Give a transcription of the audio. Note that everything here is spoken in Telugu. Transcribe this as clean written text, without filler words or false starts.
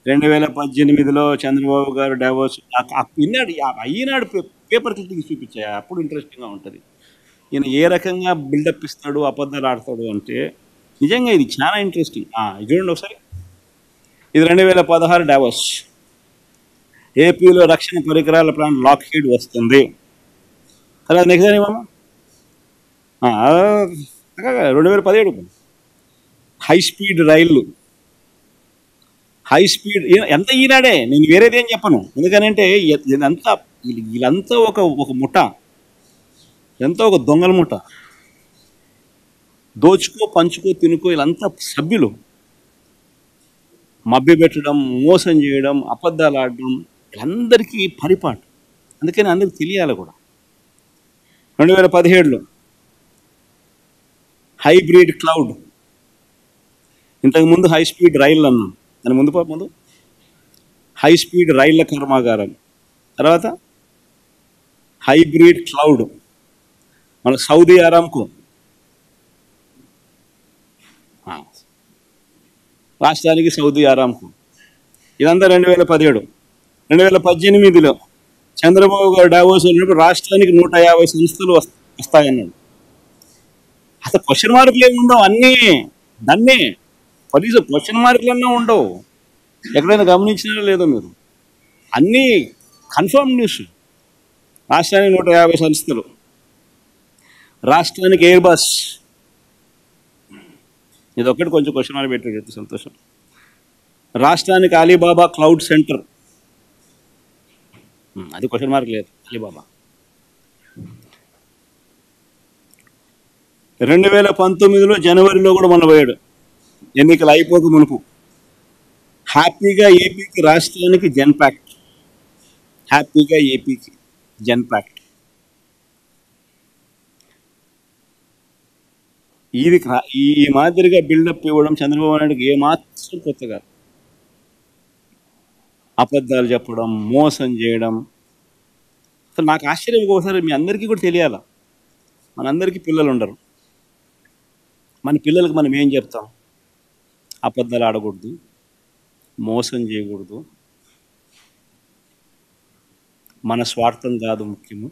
2018లో చంద్రబాబు గారు డావోస్ ఈనాడు ఈనాడు పేపర్ క్లిప్పింగ్ చూపించాయి. అప్పుడు ఇంట్రెస్టింగ్గా ఉంటుంది. ఈయన ఏ రకంగా బిల్డప్ ఇస్తాడు, అబద్ధాలు ఆడతాడు అంటే నిజంగా ఇది చాలా ఇంట్రెస్టింగ్. ఇది చూడండి ఒకసారి. ఇది 2016 డావోస్. ఏపీలో రక్షణ పరికరాల ప్లాంట్ లాక్హీడ్ వస్తుంది. తర్వాత నెక్స్ట్ ఏమమ్మా 2017 హై స్పీడ్ రైళ్ళు. హై స్పీడ్ ఎంత ఈనాడే, నేను వేరేది ఏం చెప్పను. ఎందుకనంటే వీళ్ళంతా ఒక ముఠ, ఎంతో ఒక దొంగల ముఠ. దోచుకో పంచుకో తినుకో వీళ్ళంతా సభ్యులు. మభ్య పెట్టడం, మోసం చేయడం, అబద్ధాలు ఆడడం వీళ్ళందరికీ పరిపాటు. అందుకని అందరికి తెలియాలి కూడా. 2017లో హైబ్రిడ్ క్లౌడ్. ఇంతకుముందు హై స్పీడ్ రైళ్ళు అన్నాం, దాని ముందు హై స్పీడ్ రైళ్ల కర్మాగారం. తర్వాత హైబ్రిడ్ క్లౌడ్, మన సౌదీ అరామ్కో రాష్ట్రానికి సౌదీ అరామ్కో. ఇదంతా 2017. 2018లో చంద్రబాబు గారు డావోస్ వెళ్ళినప్పుడు రాష్ట్రానికి 150 సంస్థలు వస్తాయన్నాడు. అసలు క్వశ్చన్ మార్కులు ఏమి ఉండవు, అన్నీ దాన్నే కనీసం క్వశ్చన్ మార్కులన్నా ఉండవు. ఎక్కడైనా గమనించినా లేదో మీరు, అన్నీ కన్ఫర్మ్ న్యూస్. రాష్ట్రానికి 150 సంస్థలు, రాష్ట్రానికి ఎయిర్ బస్. ఇది ఒక్కటి కొంచెం క్వశ్చన్ మార్క్ పెట్టాడు, సంతోషం. రాష్ట్రానికి అలీబాబా క్లౌడ్ సెంటర్, అది క్వశ్చన్ మార్క్ లేదు. అలీబాబా 2019లో జనవరిలో కూడా మొన్న పోయాడు, ఎన్నికలు అయిపోక మునుపు. హ్యాపీగా ఏపీకి, రాష్ట్రానికి జెన్పాక్ట్. హ్యాపీగా ఏపీకి జెన్పాక్ట్. ఇది ఈ మాదిరిగా బిల్డప్ ఇవ్వడం చంద్రబాబు నాయుడుకి ఏమాత్రం కొత్త కాదు. అబద్ధాలు చెప్పడం, మోసం చేయడం. అసలు నాకు ఆశ్చర్యం, ఒకసారి మీ అందరికీ కూడా తెలియాల, మనందరికీ పిల్లలు ఉండరు. మన పిల్లలకు మనం ఏం చెప్తాం? అబద్ధాలు ఆడకూడదు, మోసం చేయకూడదు, మన స్వార్థం కాదు ముఖ్యము,